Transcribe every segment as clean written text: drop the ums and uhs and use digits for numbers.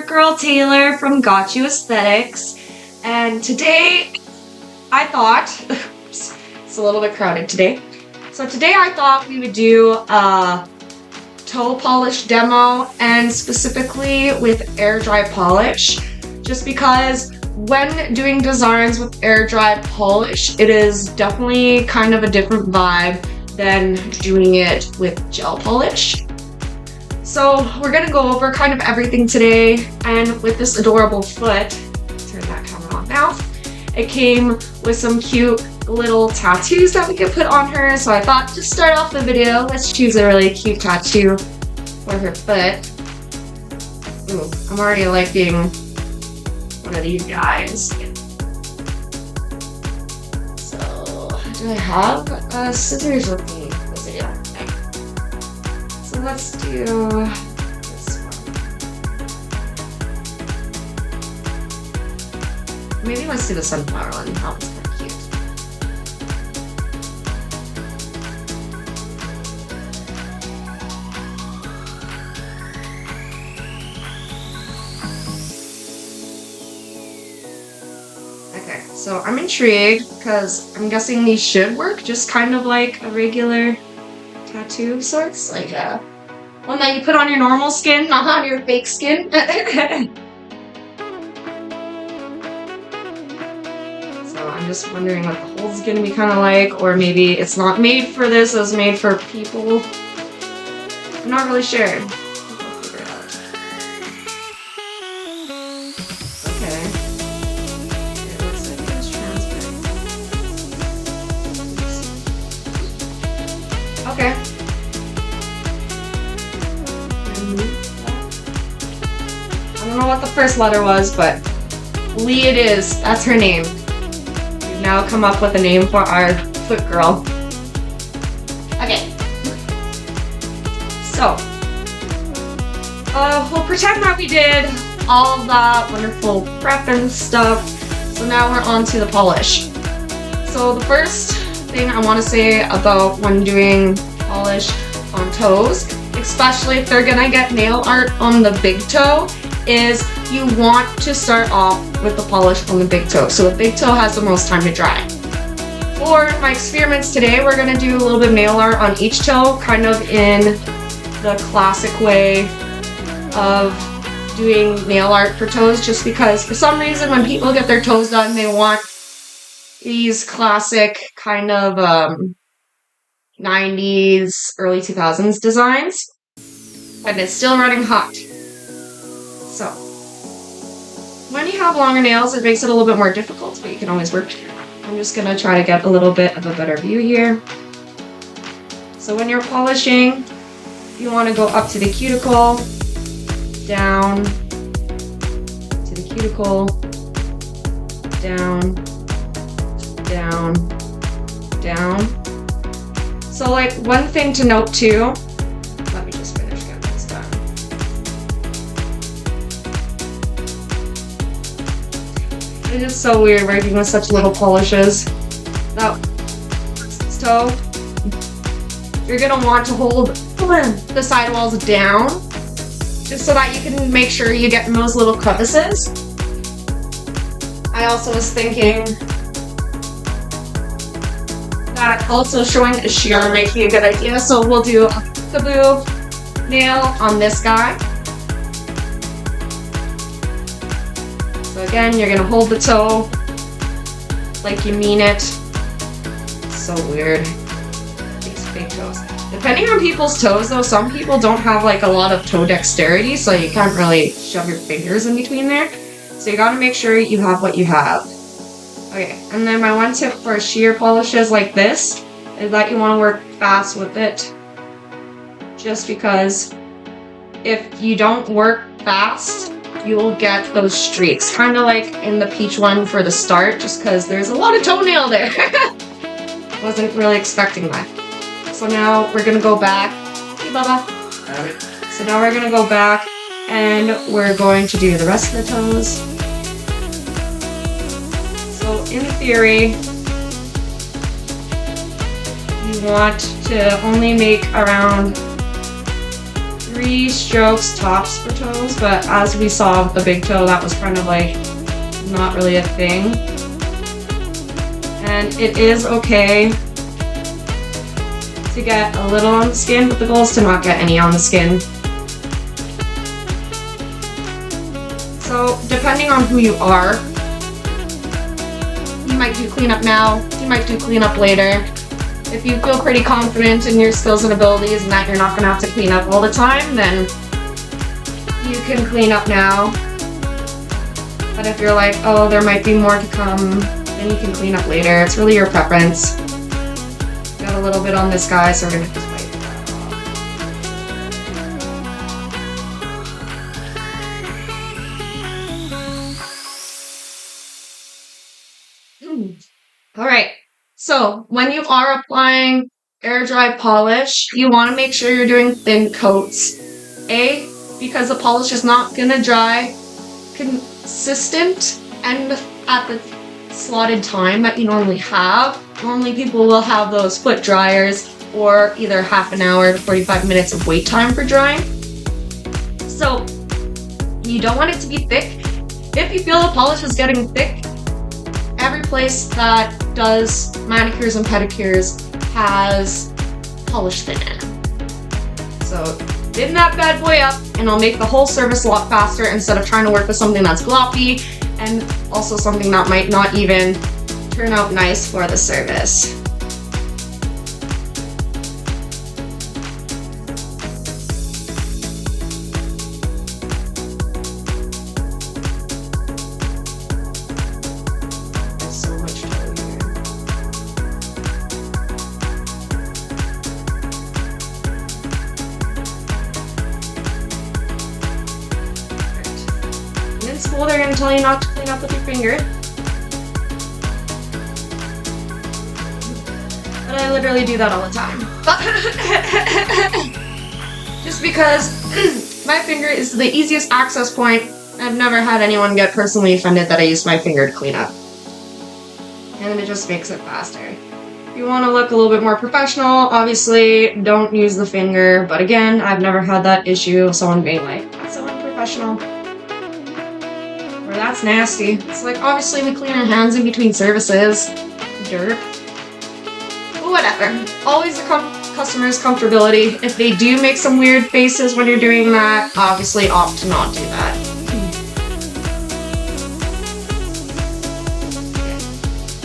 girl Taylor from Got You Aesthetics, and today I thought it's a little bit crowded today. So today I thought we would do a toe polish demo, and specifically with air dry polish, just because when doing designs with air dry polish, it is definitely kind of a different vibe than doing it with gel polish. So we're gonna go over kind of everything today, and with this adorable foot, turn that camera on now, it came with some cute little tattoos that we could put on her. So I thought, to start off the video, let's choose a really cute tattoo for her foot. Ooh, I'm already liking one of these guys. So, do I have scissors with me for this video? Okay. So let's do this one. Maybe let's do the sunflower one. That one's kind of cute. Okay, so I'm intrigued because I'm guessing these should work just kind of like a regular tattoo of sorts, like one that you put on your normal skin, not on your fake skin. So I'm just wondering what the hole's gonna be kind of like, or maybe it's not made for this, it's made for people. I'm not really sure. We'll figure it out. Okay. It looks like it's transparent. Okay. I don't know what the first letter was, but Lee it is. That's her name. We've now come up with a name for our foot girl. Okay. So, we'll pretend that we did all of that wonderful prep and stuff. So now we're on to the polish. So the first thing I want to say about when doing polish on toes, especially if they're gonna get nail art on the big toe, is you want to start off with the polish on the big toe. So the big toe has the most time to dry. For my experiments today, we're gonna do a little bit of nail art on each toe, kind of in the classic way of doing nail art for toes, just because for some reason when people get their toes done, they want these classic kind of 90s, early 2000s designs, and it's still running hot. So, when you have longer nails, it makes it a little bit more difficult, but you can always work. I'm just gonna try to get a little bit of a better view here. So when you're polishing, you wanna go up to the cuticle, down, to the cuticle, down, down, down. So like one thing to note too, let me just finish getting this done. It is so weird working with such little polishes. Now, this toe, you're gonna want to hold the sidewalls down, just so that you can make sure you get in those little crevices. I also was thinking that also showing a shear might be a good idea, so we'll do a peekaboo nail on this guy. So again, you're gonna hold the toe like you mean it. So weird. These fake toes. Depending on people's toes though, some people don't have like a lot of toe dexterity, so you can't really shove your fingers in between there. So you gotta make sure you have what you have. Okay, and then my one tip for sheer polishes like this is that you wanna work fast with it. Just because if you don't work fast, you'll get those streaks. Kind of like in the peach one for the start, just because there's a lot of toenail there. Wasn't really expecting that. So now we're gonna go back. Hey, Bubba. So now we're gonna go back and we're going to do the rest of the toes. So in theory, you want to only make around 3 strokes tops for toes, but as we saw with the big toe, that was kind of like not really a thing. And it is okay to get a little on the skin, but the goal is to not get any on the skin. So depending on who you are, you might do cleanup now, you might do cleanup later. If you feel pretty confident in your skills and abilities and that you're not gonna have to clean up all the time, then you can clean up now. But if you're like, oh, there might be more to come, then you can clean up later. It's really your preference. Got a little bit on this guy, so we're gonna just wipe that off. All right. So when you are applying air dry polish, you want to make sure you're doing thin coats. A, because the polish is not going to dry consistent and at the slotted time that you normally have. Normally people will have those foot dryers or either half an hour to 45 minutes of wait time for drying. So you don't want it to be thick. If you feel the polish is getting thick, every place that does manicures and pedicures has polish thinner. So thin that bad boy up and it'll make the whole service a lot faster instead of trying to work with something that's gloppy and also something that might not even turn out nice for the service. In school, they're going to tell you not to clean up with your finger. But I literally do that all the time. Just because my finger is the easiest access point. I've never had anyone get personally offended that I use my finger to clean up. And it just makes it faster. If you want to look a little bit more professional, obviously don't use the finger. But again, I've never had that issue of someone being like, that's so unprofessional. Or that's nasty. It's like, obviously we clean our hands in between services. Derp. But whatever. Always the customer's comfortability. If they do make some weird faces when you're doing that, obviously opt to not do that.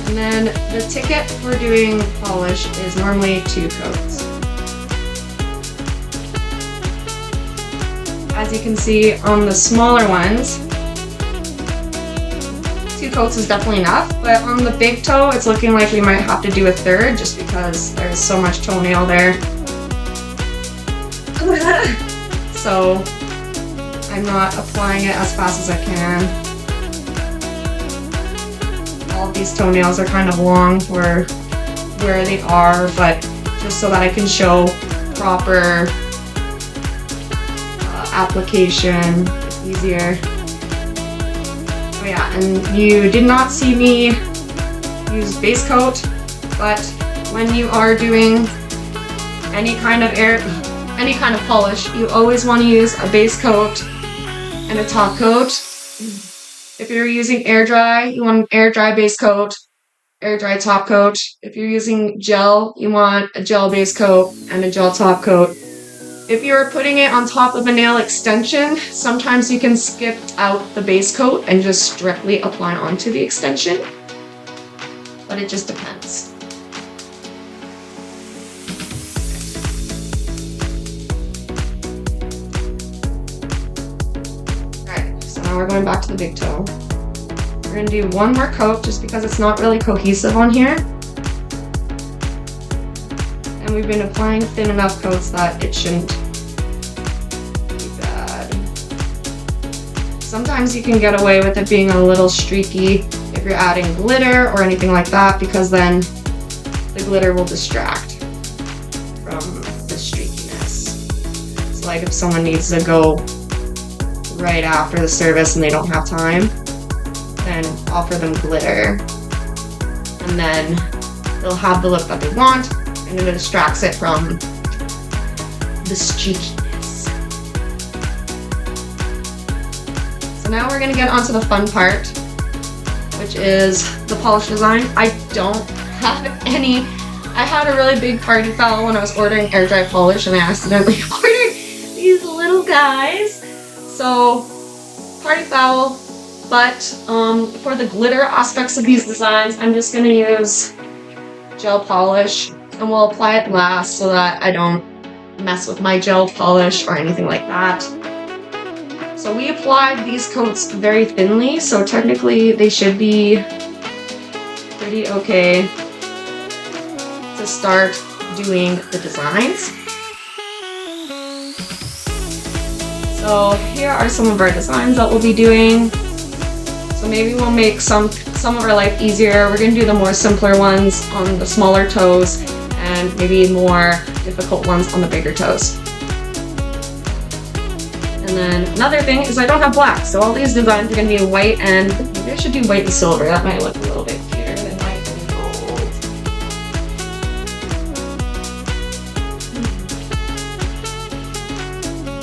And then the ticket for doing polish is normally 2 coats. As you can see on the smaller ones, 2 coats is definitely enough, but on the big toe, it's looking like we might have to do a 3rd just because there's so much toenail there. So I'm not applying it as fast as I can. All of these toenails are kind of long for where they are, but just so that I can show proper application, it's easier. Oh yeah, and you did not see me use base coat, but when you are doing any kind of polish, you always want to use a base coat and a top coat. If you're using air dry, you want an air dry base coat, air dry top coat. If you're using gel, you want a gel base coat and a gel top coat. If you're putting it on top of a nail extension, sometimes you can skip out the base coat and just directly apply onto the extension. But it just depends. Alright, so now we're going back to the big toe. We're going to do one more coat just because it's not really cohesive on here. And we've been applying thin enough coats that it shouldn't be bad. Sometimes you can get away with it being a little streaky if you're adding glitter or anything like that, because then the glitter will distract from the streakiness. It's like if someone needs to go right after the service and they don't have time, then offer them glitter. And then they'll have the look that they want, and it distracts it from the streakiness. now we're gonna get onto the fun part, which is the polish design. I don't have any. I had a really big party foul when I was ordering air dry polish, and I accidentally ordered these little guys. So party foul, but for the glitter aspects of these designs, I'm just gonna use gel polish, and we'll apply it last so that I don't mess with my gel polish or anything like that. So we applied these coats very thinly, so technically they should be pretty okay to start doing the designs. So here are some of our designs that we'll be doing. So maybe we'll make some of our life easier. We're gonna do the more simpler ones on the smaller toes and maybe more difficult ones on the bigger toes. And then another thing is I don't have black, so all these designs are gonna be in white, and maybe I should do white and silver. That might look a little bit cuter than white and gold.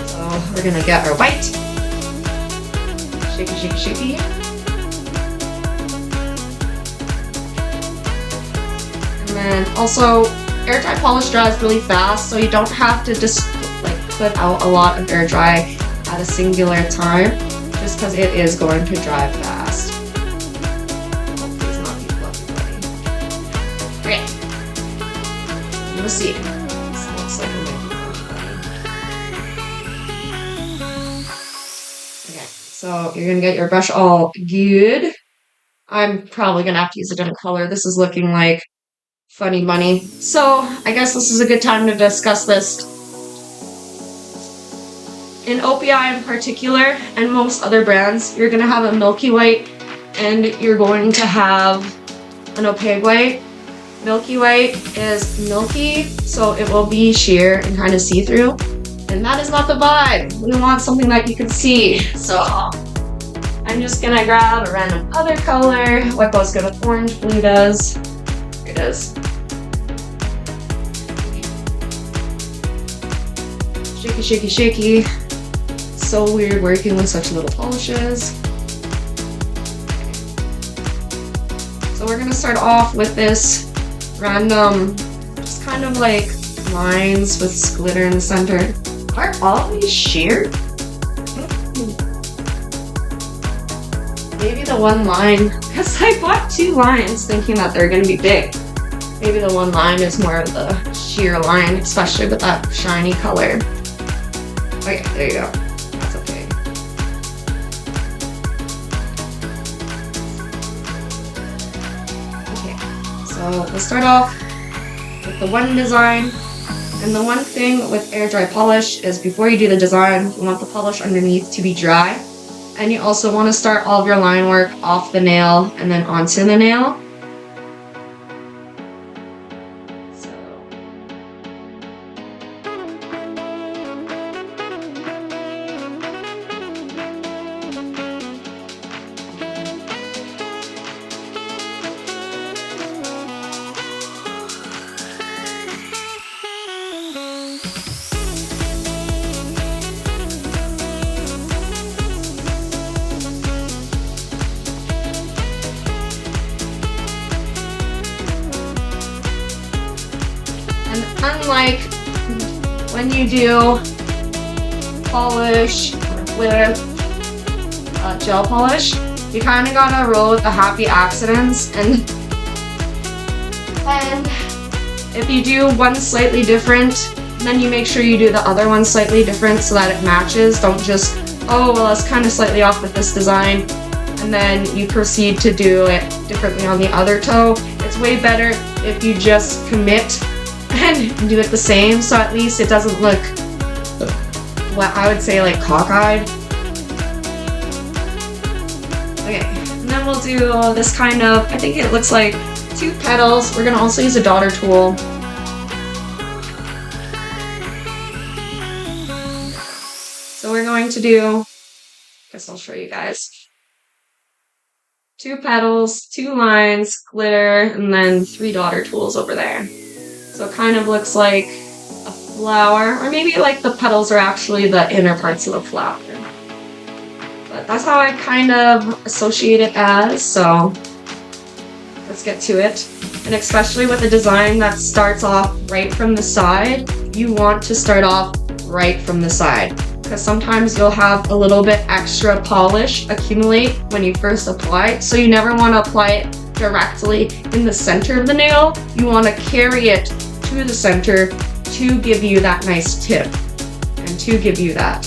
So we're gonna get our white. Shaky, shaky, shaky. And then also, air dry polish dries really fast, so you don't have to just like put out a lot of air dry at a singular time, just because it is going to dry fast. Oh, please not be fluffy buddy. Okay. You'll see. This looks like a fluffy buddy. Okay, so you're gonna get your brush all good. I'm probably gonna have to use a different color. This is looking like funny bunny. So I guess this is a good time to discuss this. In OPI in particular, and most other brands, you're gonna have a milky white and you're going to have an opaque white. Milky white is milky, so it will be sheer and kind of see-through. And that is not the vibe. We want something that you can see. So I'm just gonna grab a random other color. What goes good with orange? Blue does. Here it is. Shaky, shaky, shaky. So weird working with such little polishes. So we're gonna start off with this random, just kind of like lines with glitter in the center. Are all these sheer? Maybe the one line, because I bought two lines thinking that they're gonna be big. Maybe the one line is more of the sheer line, especially with that shiny color. Okay, there you go. That's okay. Okay, so we'll start off with the one design. And the one thing with air dry polish is before you do the design, you want the polish underneath to be dry. And you also want to start all of your line work off the nail and then onto the nail. Unlike when you do polish with gel polish, you kind of gotta roll with the happy accidents, and if you do one slightly different, then you make sure you do the other one slightly different so that it matches. Don't just, oh well, it's kind of slightly off with this design, and then you proceed to do it differently on the other toe. It's way better if you just commit and do it the same, so at least it doesn't look, what I would say, like cockeyed. Okay, and then we'll do this kind of, I think it looks like 2 petals. We're gonna also use a daughter tool. So we're going to do, I guess I'll show you guys. 2 petals, 2 lines, glitter, and then 3 daughter tools over there. So it kind of looks like a flower, or maybe like the petals are actually the inner parts of the flower. But But that's how I kind of associate it as, so let's get to it. And especially with a design that starts off right from the side, you want to start off right from the side, because sometimes you'll have a little bit extra polish accumulate when you first apply, so you never want to apply it directly in the center of the nail. You want to carry it to the center to give you that nice tip and to give you that.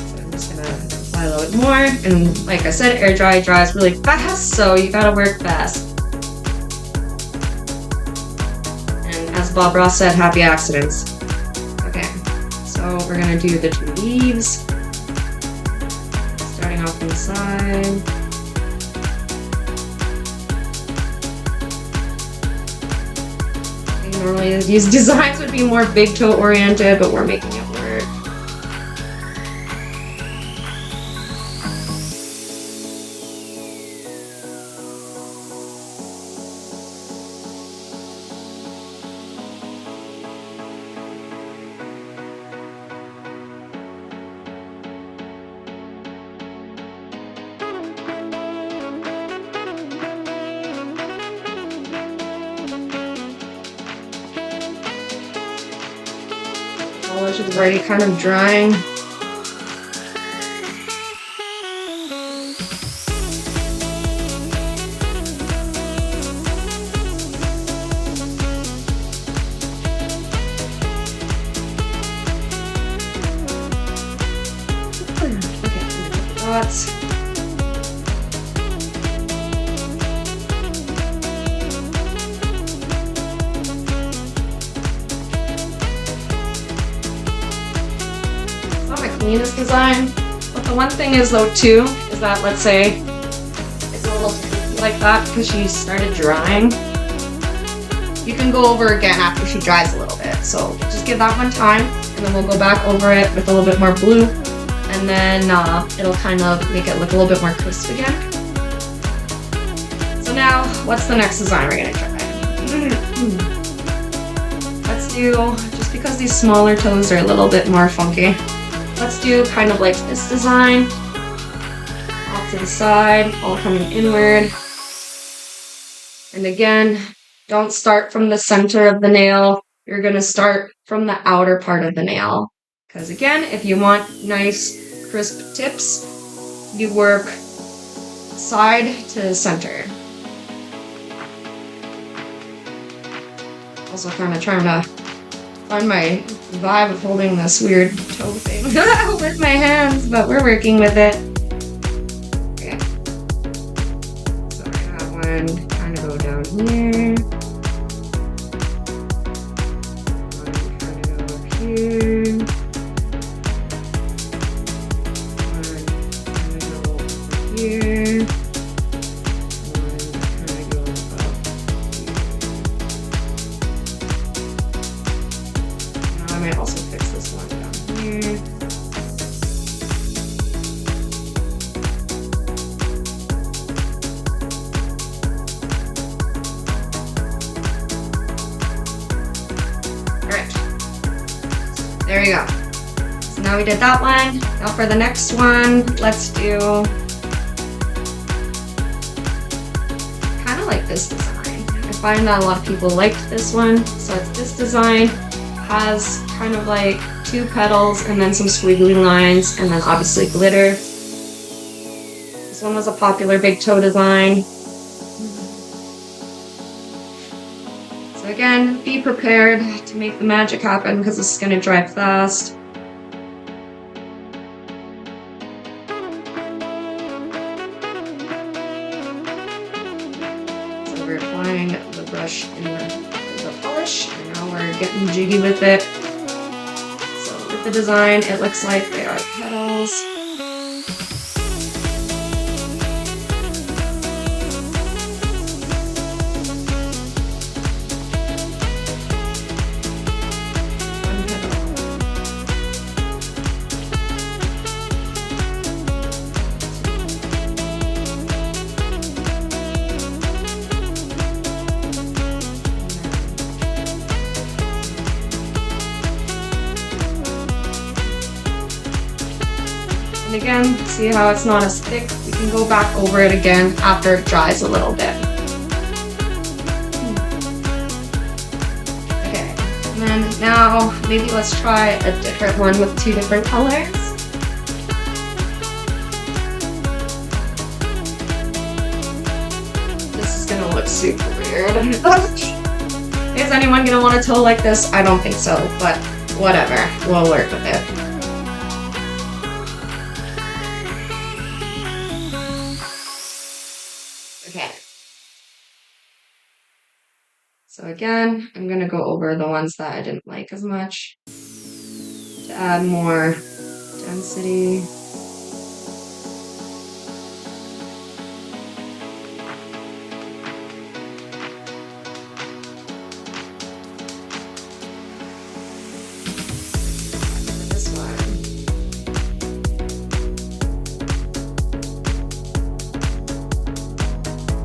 So I'm just gonna apply a little bit more, and like I said, air dry dries really fast, so you gotta work fast. And as Bob Ross said, happy accidents. Okay, so we're gonna do the 2 leaves. Starting off on the side. I think normally these designs would be more big toe oriented, but we're making it work. Polish is already kind of drying. Okay, dots. Cleanest design, but the one thing is though too is that, let's say it's a little like that because she started drying, you can go over again after she dries a little bit, so just give that one time and then we'll go back over it with a little bit more blue, and then it'll kind of make it look a little bit more crisp again. So now what's the next design we're gonna try? Let's do, just because these smaller toes are a little bit more funky, let's do kind of like this design, off to the side, all coming inward. And again, don't start from the center of the nail. You're gonna start from the outer part of the nail. Because again, if you want nice, crisp tips, you work side to center. Also kind of trying to find my vibe of holding this weird toe thing with my hands, but we're working with it. Okay. So I have one kind of go down here. One kind of go up here. One kind of go over here. One kind of go up. I might also fix this one down here. Alright. There we go. So now we did that one. Now for the next one, let's do kind of like this design. I find that a lot of people liked this one. So it's this design. Has kind of like 2 petals and then some squiggly lines and then obviously glitter. This one was a popular big toe design. So again, be prepared to make the magic happen because this is going to dry fast. So we're applying the brush in the polish. Now we're getting jiggy with it. So with the design, it looks like they are petals. One petal. And again, see how it's not as thick? We can go back over it again after it dries a little bit. Okay, and then now maybe let's try a different one with 2 different colors. This is gonna look super weird. Is anyone gonna want a toe like this? I don't think so, but whatever, we'll work with it. Okay. So again, I'm gonna go over the ones that I didn't like as much to add more density.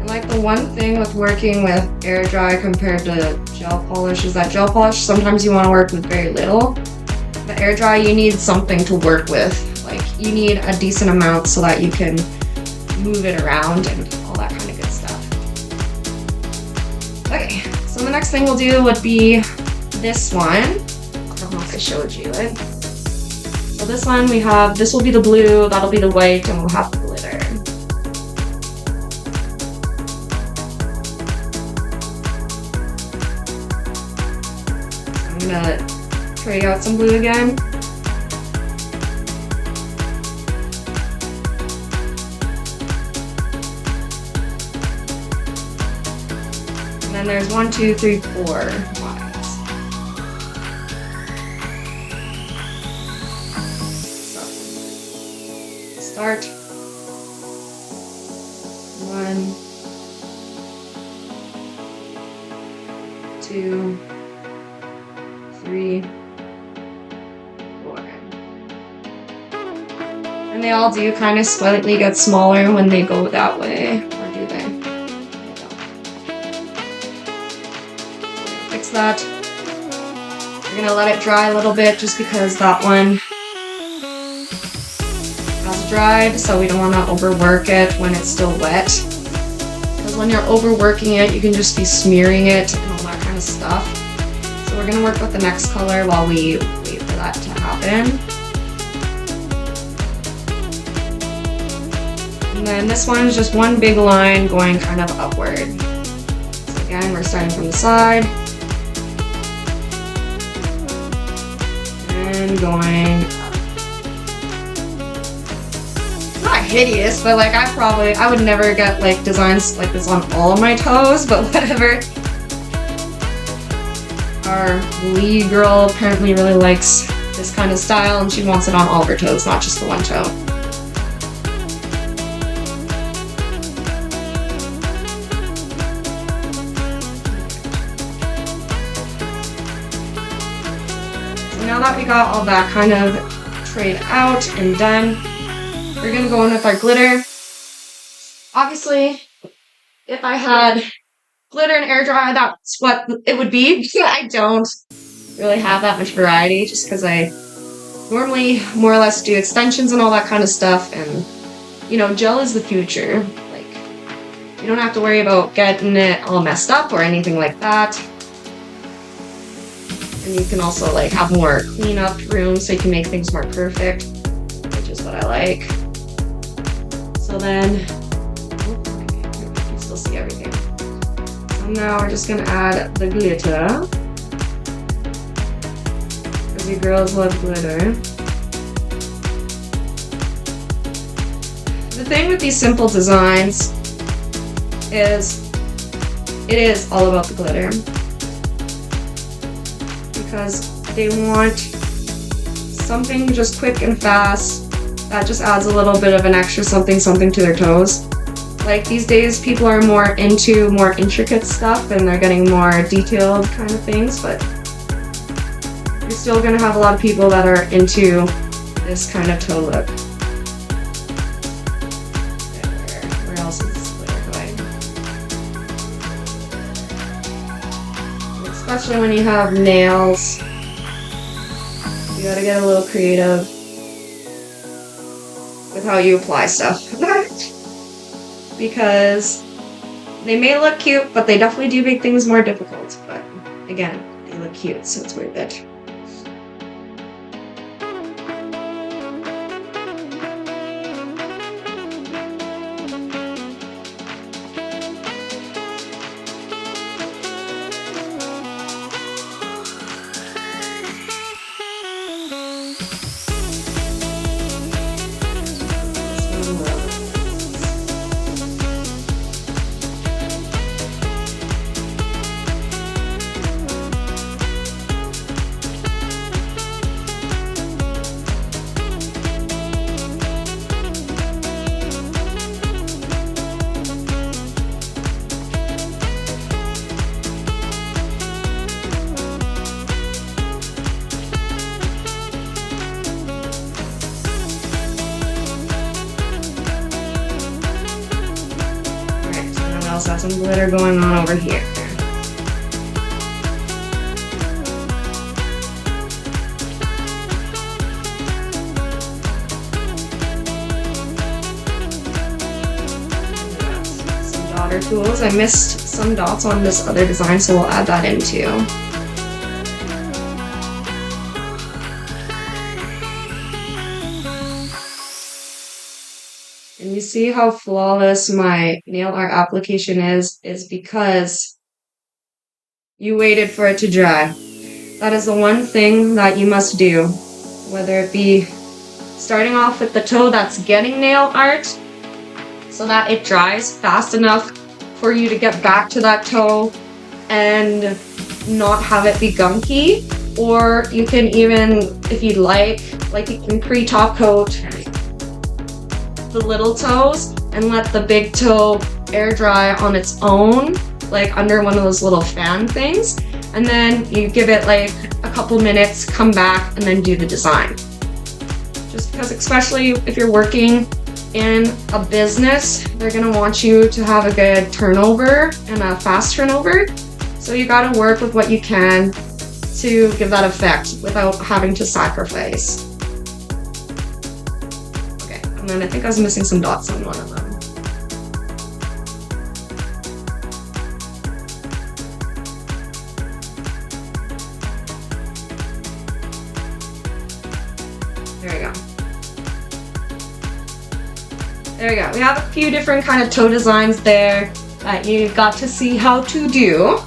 Like the one thing with working with air dry compared to gel polish is that gel polish sometimes you want to work with very little, but air dry you need something to work with. Like you need a decent amount so that you can move it around and all that kind of good stuff. Okay, so the next thing we'll do would be this one. I don't know if I showed you it. So this one we have, this will be the blue, that'll be the white, and we'll have the glitter. I'm gonna try out some blue again. And then there's 1, 2, 3, 4 lines. So start. 1, 2, 3, 4. And they all do kind of slightly get smaller when they go that way, or do they? They don't. Fix that. We're gonna let it dry a little bit just because that one has dried, so we don't want to overwork it when it's still wet. Because when you're overworking it, you can just be smearing it and all that kind of stuff. So we're gonna work with the next color while we wait for that to happen. And then this one is just one big line going kind of upward. So again, we're starting from the side and going up. Not hideous, but like I would never get like designs like this on all of my toes, but whatever. Our Lee girl apparently really likes this kind of style and she wants it on all of her toes, not just the one toe. So now that we got all that kind of trayed out and done, we're gonna go in with our glitter. Obviously, if I had glitter and air dry, that's what it would be. I don't really have that much variety just because I normally more or less do extensions and all that kind of stuff, and you know, gel is the future. Like, you don't have to worry about getting it all messed up or anything like that. And you can also like have more cleanup room so you can make things more perfect, which is what I like. So then, you can still see everything. So now we're just gonna add the glitter, because you girls love glitter. The thing with these simple designs is it is all about the glitter, because they want something just quick and fast that just adds a little bit of an extra something to their toes. Like these days people are more into more intricate stuff and they're getting more detailed kind of things, but you're still gonna have a lot of people that are into this kind of toe look. Where else is this glitter going? Especially when you have nails, you gotta get a little creative. with how you apply stuff. Because they may look cute, but they definitely do make things more difficult. But again, they look cute, so it's worth it. Also have some glitter going on over here. Some daughter tools. I missed some dots on this other design, so we'll add that in too. And you see how flawless my nail art application is because you waited for it to dry. That is the one thing that you must do, whether it be starting off with the toe that's getting nail art so that it dries fast enough for you to get back to that toe and not have it be gunky. Or you can even, if you'd like you can pre-top coat the little toes and let the big toe air dry on its own, like under one of those little fan things. And then you give it like a couple minutes, come back, and then do the design. Just because, especially if you're working in a business, they're gonna want you to have a good turnover and a fast turnover. So you gotta work with what you can to give that effect without having to sacrifice. And then I think I was missing some dots on one of them. There we go. There we go. We have a few different kind of toe designs there that you got to see how to do.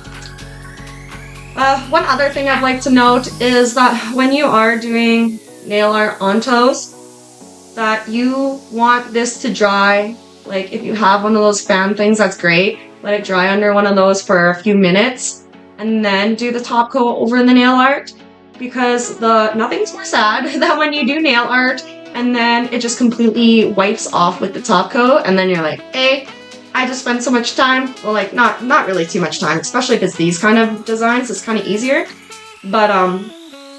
One other thing I'd like to note is that when you are doing nail art on toes, that you want this to dry. Like if you have one of those fan things, that's great. Let it dry under one of those for a few minutes and then do the top coat over the nail art, because nothing's more sad than when you do nail art and then it just completely wipes off with the top coat and then you're like, hey, I just spent so much time. Well, like not really too much time, especially because these kind of designs is kind of easier. But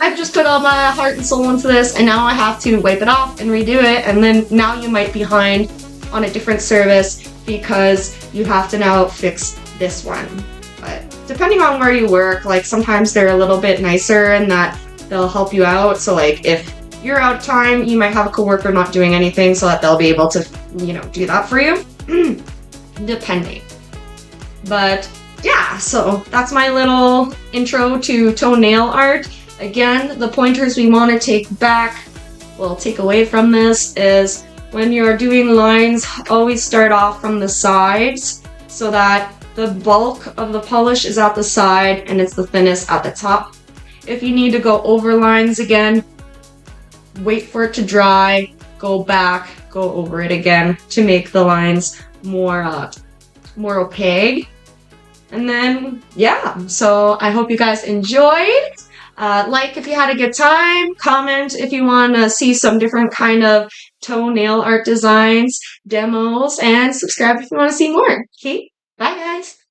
I've just put all my heart and soul into this and now I have to wipe it off and redo it, and then now you might be behind on a different service because you have to now fix this one. But depending on where you work, like sometimes they're a little bit nicer and that they'll help you out. So like if you're out of time, you might have a coworker not doing anything so that they'll be able to, do that for you. Depending. But yeah, so that's my little intro to toenail art. Again, the pointers we want to take away from this is when you're doing lines, always start off from the sides so that the bulk of the polish is at the side and it's the thinnest at the top. If you need to go over lines again, wait for it to dry, go back, go over it again to make the lines more opaque. And then, yeah, so I hope you guys enjoyed. Like if you had a good time, comment if you want to see some different kind of toenail art designs, demos, and subscribe if you want to see more. Okay, bye guys!